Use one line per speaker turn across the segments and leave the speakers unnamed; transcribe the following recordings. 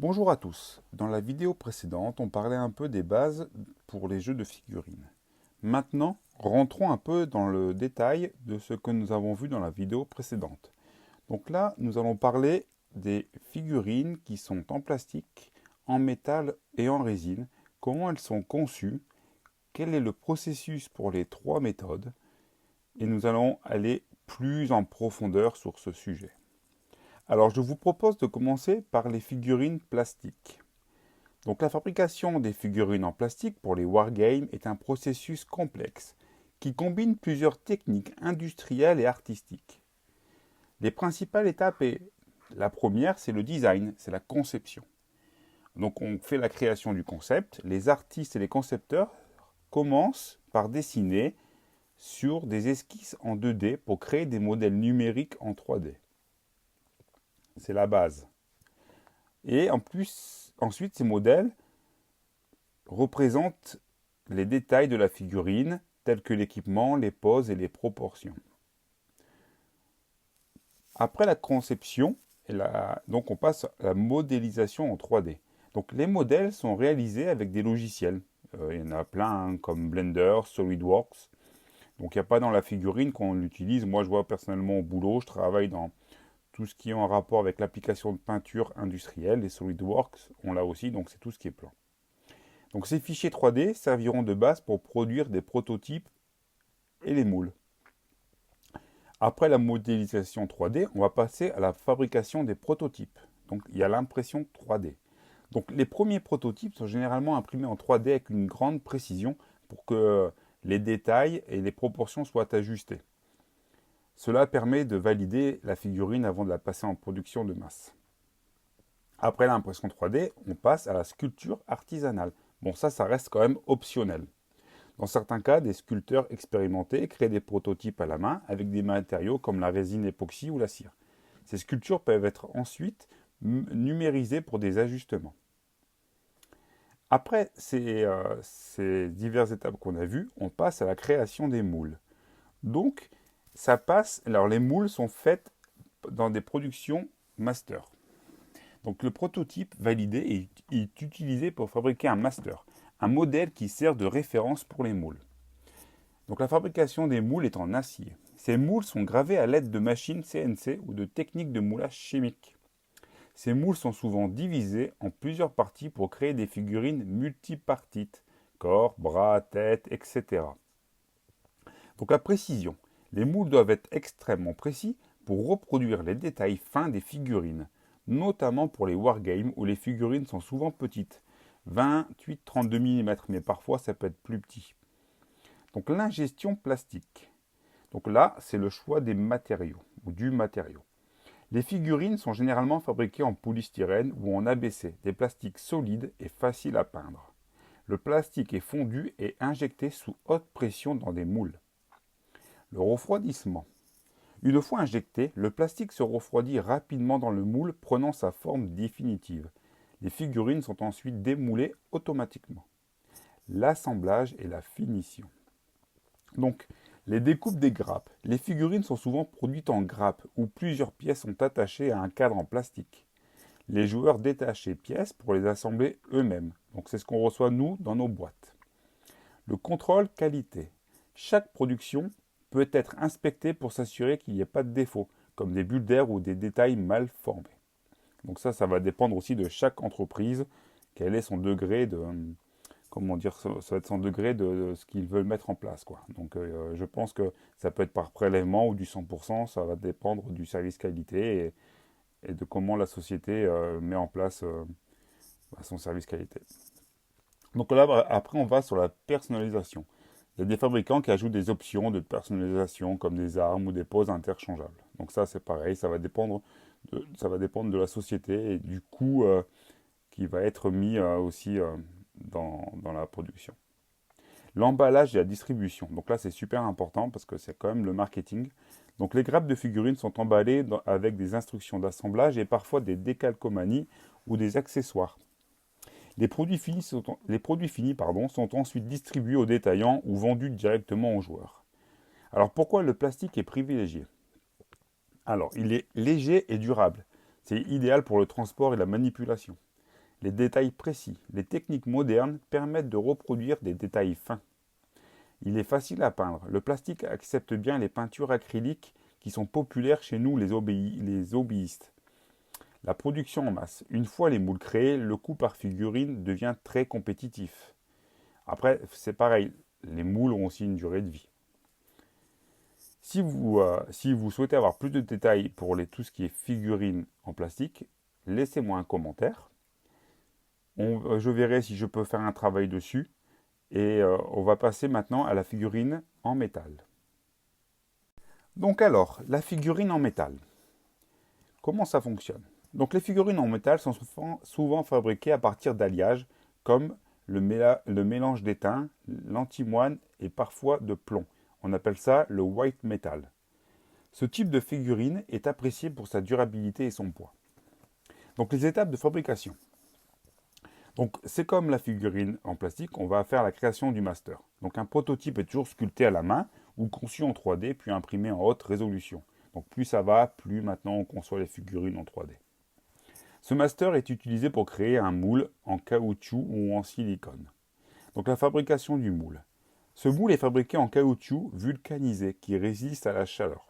Bonjour à tous. Dans la vidéo précédente, on parlait un peu des bases pour les jeux de figurines. Maintenant, rentrons un peu dans le détail de ce que nous avons vu dans la vidéo précédente. Donc là, nous allons parler des figurines qui sont en plastique, en métal et en résine, comment elles sont conçues, quel est le processus pour les trois méthodes, et nous allons aller plus en profondeur sur ce sujet. Alors, je vous propose de commencer par les figurines plastiques. Donc la fabrication des figurines en plastique pour les wargames est un processus complexe qui combine plusieurs techniques industrielles et artistiques. Les principales étapes, la première, c'est le design, c'est la conception. Donc on fait la création du concept, les artistes et les concepteurs commencent par dessiner sur des esquisses en 2D pour créer des modèles numériques en 3D. C'est la base. Et en plus, ensuite, ces modèles représentent les détails de la figurine, tels que l'équipement, les poses et les proportions. Après la conception, donc on passe à la modélisation en 3D. Donc les modèles sont réalisés avec des logiciels. Il y en a plein, hein, comme Blender, SolidWorks. Donc il n'y a pas dans la figurine qu'on l'utilise. Moi je vois personnellement au boulot, je travaille dans tout ce qui est en rapport avec l'application de peinture industrielle. Les SolidWorks, on l'a aussi, donc c'est tout ce qui est plan. Donc ces fichiers 3D serviront de base pour produire des prototypes et les moules. Après la modélisation 3D, on va passer à la fabrication des prototypes. Donc il y a l'impression 3D. Donc les premiers prototypes sont généralement imprimés en 3D avec une grande précision pour que les détails et les proportions soient ajustés. Cela permet de valider la figurine avant de la passer en production de masse. Après l'impression 3D, on passe à la sculpture artisanale. Bon, ça reste quand même optionnel. Dans certains cas, des sculpteurs expérimentés créent des prototypes à la main avec des matériaux comme la résine époxy ou la cire. Ces sculptures peuvent être ensuite numérisées pour des ajustements. Après ces diverses étapes qu'on a vues, on passe à la création des moules. Donc, alors les moules sont faits dans des productions master. Donc le prototype validé est utilisé pour fabriquer un master, un modèle qui sert de référence pour les moules. Donc la fabrication des moules est en acier. Ces moules sont gravés à l'aide de machines CNC ou de techniques de moulage chimique. Ces moules sont souvent divisés en plusieurs parties pour créer des figurines multipartites, corps, bras, tête, etc. Donc la précision. Les moules doivent être extrêmement précis pour reproduire les détails fins des figurines, notamment pour les wargames où les figurines sont souvent petites, 28-32 mm, mais parfois ça peut être plus petit. Donc l'ingestion plastique. Donc là, c'est le choix des matériaux ou du matériau. Les figurines sont généralement fabriquées en polystyrène ou en ABC, des plastiques solides et faciles à peindre. Le plastique est fondu et injecté sous haute pression dans des moules. Le refroidissement. Une fois injecté, le plastique se refroidit rapidement dans le moule, prenant sa forme définitive. Les figurines sont ensuite démoulées automatiquement. L'assemblage et la finition. Donc, les découpes des grappes. Les figurines sont souvent produites en grappes où plusieurs pièces sont attachées à un cadre en plastique. Les joueurs détachent ces pièces pour les assembler eux-mêmes. Donc c'est ce qu'on reçoit nous dans nos boîtes. Le contrôle qualité. Chaque production peut être inspectée pour s'assurer qu'il n'y ait pas de défauts, comme des bulles d'air ou des détails mal formés. Donc ça va dépendre aussi de chaque entreprise, quel est son degré de, comment dire, ça va être son degré de ce qu'ils veulent mettre en place, quoi. Donc je pense que ça peut être par prélèvement ou du 100%, ça va dépendre du service qualité et de comment la société met en place son service qualité. Donc là, après, on va sur la personnalisation. Il y a des fabricants qui ajoutent des options de personnalisation comme des armes ou des poses interchangeables. Donc ça, c'est pareil, ça va dépendre de la société et du coût qui va être mis aussi dans la production. L'emballage et la distribution. Donc là, c'est super important parce que c'est quand même le marketing. Donc les grappes de figurines sont emballées avec des instructions d'assemblage et parfois des décalcomanies ou des accessoires. Les produits finis sont ensuite distribués aux détaillants ou vendus directement aux joueurs. Alors pourquoi le plastique est privilégié? Alors, il est léger et durable. C'est idéal pour le transport et la manipulation. les détails précis. Les techniques modernes permettent de reproduire des détails fins. Il est facile à peindre. Le plastique accepte bien les peintures acryliques qui sont populaires chez nous les hobbyistes. La production en masse. Une fois les moules créés, le coût par figurine devient très compétitif. Après, c'est pareil, les moules ont aussi une durée de vie. Si vous souhaitez avoir plus de détails pour tout ce qui est figurines en plastique, laissez-moi un commentaire. Je verrai si je peux faire un travail dessus. Et on va passer maintenant à la figurine en métal. Donc alors, la figurine en métal. Comment ça fonctionne? Donc les figurines en métal sont souvent fabriquées à partir d'alliages comme le mélange d'étain, l'antimoine et parfois de plomb. On appelle ça le white metal. Ce type de figurine est apprécié pour sa durabilité et son poids. Donc les étapes de fabrication. Donc c'est comme la figurine en plastique, on va faire la création du master. Donc un prototype est toujours sculpté à la main ou conçu en 3D puis imprimé en haute résolution. Donc plus ça va, plus maintenant on conçoit les figurines en 3D. Ce master est utilisé pour créer un moule en caoutchouc ou en silicone. Donc la fabrication du moule. Ce moule est fabriqué en caoutchouc vulcanisé qui résiste à la chaleur.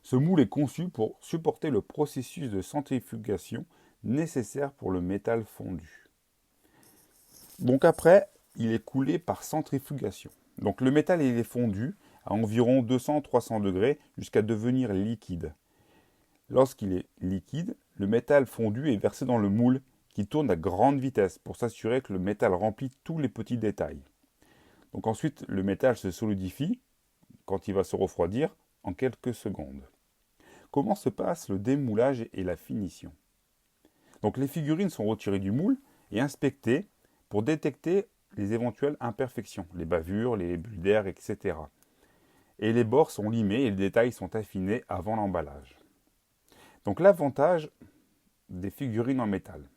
Ce moule est conçu pour supporter le processus de centrifugation nécessaire pour le métal fondu. Donc après, il est coulé par centrifugation. Donc le métal il est fondu à environ 200-300 degrés jusqu'à devenir liquide. Lorsqu'il est liquide, le métal fondu est versé dans le moule qui tourne à grande vitesse pour s'assurer que le métal remplit tous les petits détails. Donc ensuite, le métal se solidifie quand il va se refroidir en quelques secondes. Comment se passe le démoulage et la finition? Donc les figurines sont retirées du moule et inspectées pour détecter les éventuelles imperfections, les bavures, les bulles d'air, etc. Et les bords sont limés et les détails sont affinés avant l'emballage. Donc l'avantage des figurines en métal.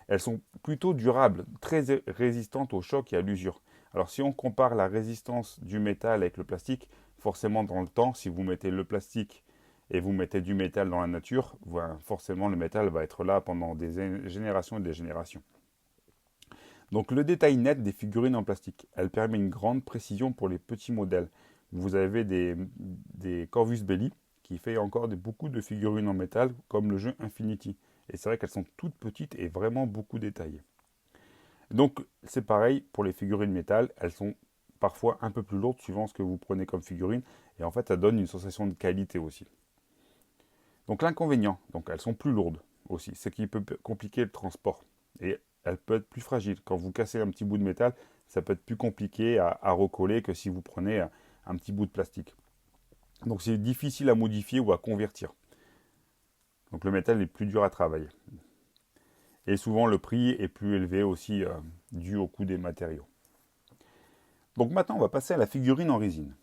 Elles sont plutôt durables, très résistantes au choc et à l'usure. Alors si on compare la résistance du métal avec le plastique, forcément dans le temps, si vous mettez le plastique et vous mettez du métal dans la nature, forcément le métal va être là pendant des générations et des générations. Donc le détail net des figurines en plastique, elle permet une grande précision pour les petits modèles. Vous avez des Corvus Belli qui fait encore beaucoup de figurines en métal comme le jeu Infinity. Et c'est vrai qu'elles sont toutes petites et vraiment beaucoup détaillées. Donc c'est pareil pour les figurines métal, elles sont parfois un peu plus lourdes suivant ce que vous prenez comme figurine. Et en fait ça donne une sensation de qualité aussi. Donc l'inconvénient, donc elles sont plus lourdes aussi, ce qui peut compliquer le transport. Et elles peuvent être plus fragiles. Quand vous cassez un petit bout de métal, ça peut être plus compliqué à recoller que si vous prenez un petit bout de plastique. Donc c'est difficile à modifier ou à convertir. Donc le métal est plus dur à travailler. Et souvent le prix est plus élevé aussi dû au coût des matériaux. Donc maintenant on va passer à la figurine en résine.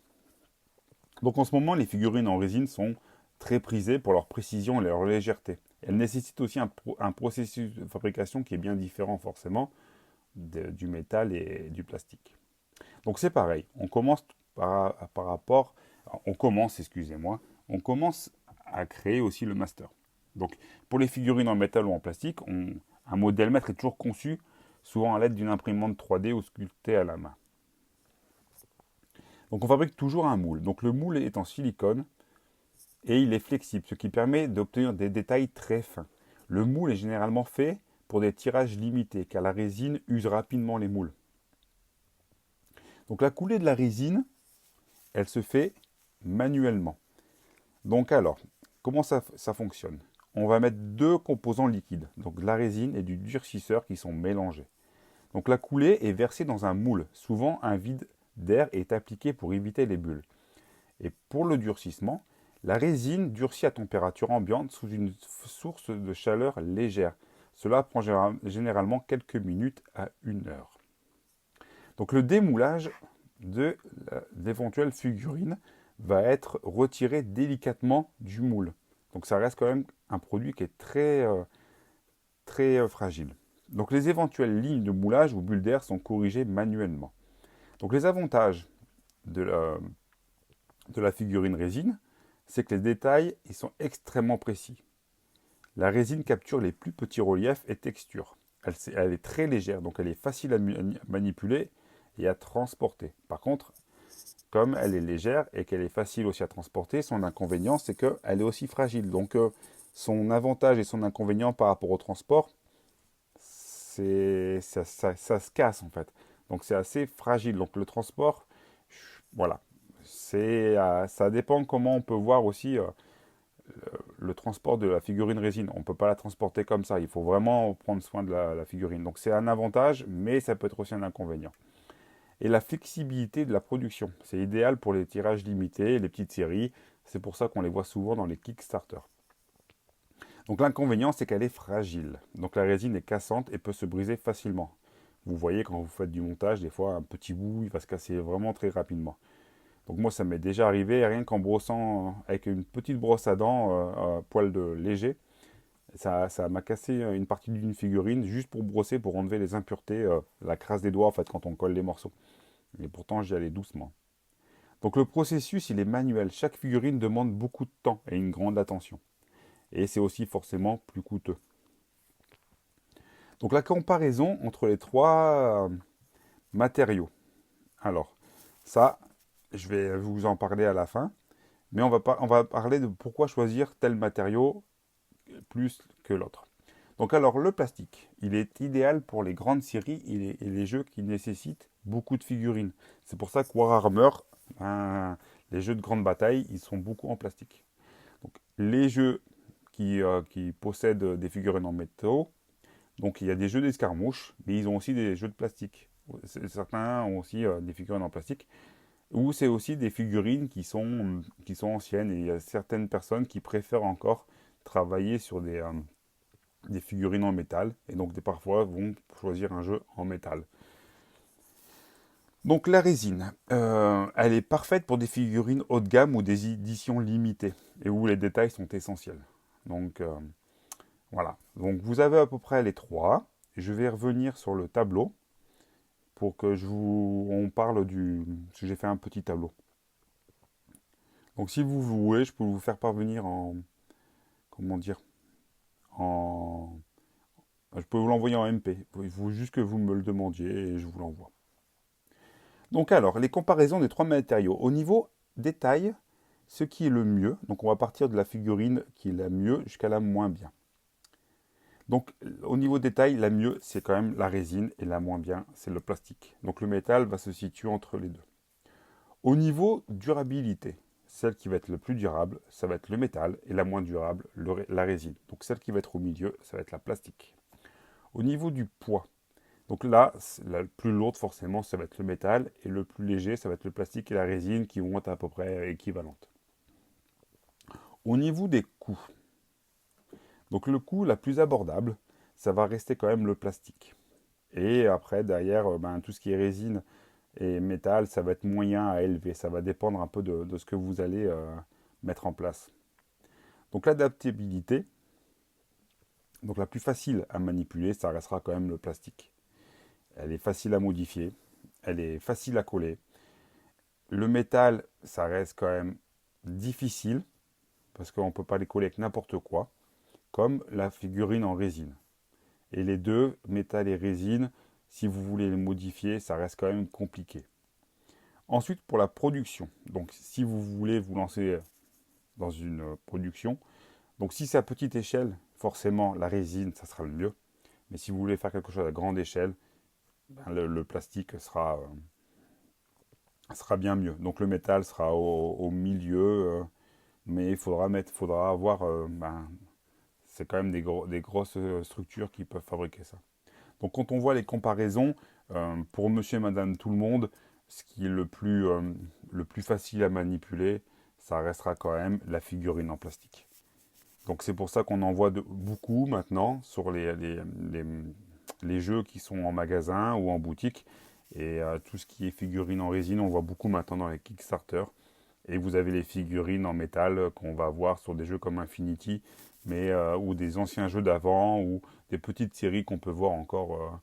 Donc en ce moment les figurines en résine sont très prisées pour leur précision et leur légèreté. Elles nécessitent aussi un processus de fabrication qui est bien différent forcément du métal et du plastique. Donc c'est pareil, on commence à créer aussi le master. Donc pour les figurines en métal ou en plastique, un modèle maître est toujours conçu souvent à l'aide d'une imprimante 3D ou sculptée à la main. Donc on fabrique toujours un moule. Donc le moule est en silicone et il est flexible, ce qui permet d'obtenir des détails très fins. Le moule est généralement fait pour des tirages limités, car la résine use rapidement les moules. Donc la coulée de la résine, elle se fait manuellement. Donc alors, comment ça fonctionne? On va mettre deux composants liquides, donc de la résine et du durcisseur qui sont mélangés. Donc la coulée est versée dans un moule. Souvent, un vide d'air est appliqué pour éviter les bulles. Et pour le durcissement, la résine durcit à température ambiante sous une source de chaleur légère. Cela prend généralement quelques minutes à 1 heure. Donc le démoulage de l'éventuelle figurine va être retiré délicatement du moule. Donc ça reste quand même un produit qui est très fragile. Donc les éventuelles lignes de moulage ou bulles d'air sont corrigées manuellement. Donc les avantages de la figurine résine, c'est que les détails ils sont extrêmement précis. La résine capture les plus petits reliefs et textures. Elle est très légère, donc elle est facile à manipuler et à transporter. Par contre, comme elle est légère et qu'elle est facile aussi à transporter, son inconvénient, c'est qu'elle est aussi fragile. Donc, son avantage et son inconvénient par rapport au transport, ça se casse en fait. Donc, c'est assez fragile. Donc, le transport, voilà. Ça dépend comment on peut voir aussi le transport de la figurine résine. On ne peut pas la transporter comme ça. Il faut vraiment prendre soin de la figurine. Donc, c'est un avantage, mais ça peut être aussi un inconvénient. Et la flexibilité de la production. C'est idéal pour les tirages limités, les petites séries. C'est pour ça qu'on les voit souvent dans les Kickstarter. Donc l'inconvénient, c'est qu'elle est fragile. Donc la résine est cassante et peut se briser facilement. Vous voyez quand vous faites du montage, des fois un petit bout, il va se casser vraiment très rapidement. Donc moi, ça m'est déjà arrivé, rien qu'en brossant avec une petite brosse à dents, poil de léger, ça m'a cassé une partie d'une figurine juste pour brosser, pour enlever les impuretés, la crasse des doigts en fait quand on colle les morceaux. Et pourtant, j'y allais doucement. Donc le processus, il est manuel. Chaque figurine demande beaucoup de temps et une grande attention. Et c'est aussi forcément plus coûteux. Donc la comparaison entre les trois matériaux. Alors, ça, je vais vous en parler à la fin. Mais on va parler de pourquoi choisir tel matériau plus que l'autre. Donc alors, le plastique, il est idéal pour les grandes séries et les jeux qui nécessitent beaucoup de figurines. C'est pour ça que Warhammer, les jeux de grande bataille, ils sont beaucoup en plastique. Donc, les jeux qui possèdent des figurines en métaux, donc il y a des jeux d'escarmouche, mais ils ont aussi des jeux de plastique. Certains ont aussi des figurines en plastique, ou c'est aussi des figurines qui sont anciennes, et il y a certaines personnes qui préfèrent encore travailler sur des figurines en métal, et donc parfois vont choisir un jeu en métal. Donc la résine, elle est parfaite pour des figurines haut de gamme ou des éditions limitées, et où les détails sont essentiels. Donc voilà, donc vous avez à peu près les trois. Je vais revenir sur le tableau pour que on parle du... Parce que j'ai fait un petit tableau. Donc si vous voulez, je peux vous faire parvenir en... Comment dire en... Je peux vous l'envoyer en MP. Il faut juste que vous me le demandiez et je vous l'envoie. Donc alors, les comparaisons des trois matériaux. Au niveau détail, ce qui est le mieux, donc on va partir de la figurine qui est la mieux jusqu'à la moins bien. Donc au niveau détail, la mieux c'est quand même la résine et la moins bien c'est le plastique. Donc le métal va se situer entre les deux. Au niveau durabilité, celle qui va être le plus durable, ça va être le métal et la moins durable, la résine. Donc celle qui va être au milieu, ça va être la plastique. Au niveau du poids, donc là, la plus lourde forcément, ça va être le métal et le plus léger, ça va être le plastique et la résine qui vont être à peu près équivalentes. Au niveau des coûts, donc le coût la plus abordable, ça va rester quand même le plastique. Et après, derrière, tout ce qui est résine et métal, ça va être moyen à élever. Ça va dépendre un peu de ce que vous allez mettre en place. Donc l'adaptabilité, donc la plus facile à manipuler, ça restera quand même le plastique. Elle est facile à modifier, elle est facile à coller. Le métal, ça reste quand même difficile, parce qu'on ne peut pas les coller avec n'importe quoi, comme la figurine en résine. Et les deux, métal et résine, si vous voulez les modifier, ça reste quand même compliqué. Ensuite, pour la production. Donc, si vous voulez vous lancer dans une production, donc si c'est à petite échelle, forcément, la résine, ça sera le mieux. Mais si vous voulez faire quelque chose à grande échelle, le plastique sera bien mieux. Donc, le métal sera au milieu, mais faudra avoir, c'est quand même des grosses structures qui peuvent fabriquer ça. Donc quand on voit les comparaisons, pour monsieur et madame tout le monde, ce qui est le plus facile à manipuler, ça restera quand même la figurine en plastique. Donc c'est pour ça qu'on en voit beaucoup maintenant sur les jeux qui sont en magasin ou en boutique. Et tout ce qui est figurine en résine, on voit beaucoup maintenant dans les Kickstarter. Et vous avez les figurines en métal qu'on va voir sur des jeux comme Infinity, ou des anciens jeux d'avant, ou des petites séries qu'on peut voir encore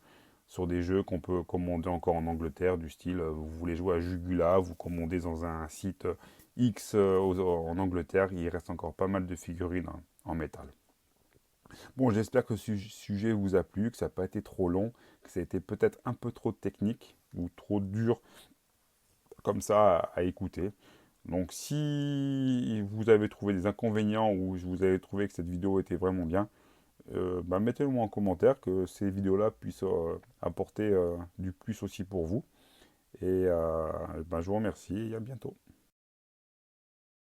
sur des jeux qu'on peut commander encore en Angleterre, du style vous voulez jouer à Jugula, vous commandez dans un site X en Angleterre, il reste encore pas mal de figurines en métal. Bon, j'espère que ce sujet vous a plu, que ça n'a pas été trop long, que ça a été peut-être un peu trop technique ou trop dur comme ça à écouter. Donc si vous avez trouvé des inconvénients ou vous avez trouvé que cette vidéo était vraiment bien, bah, mettez-le moi en commentaire que ces vidéos-là puissent apporter du plus aussi pour vous. Et bah, je vous remercie et à bientôt.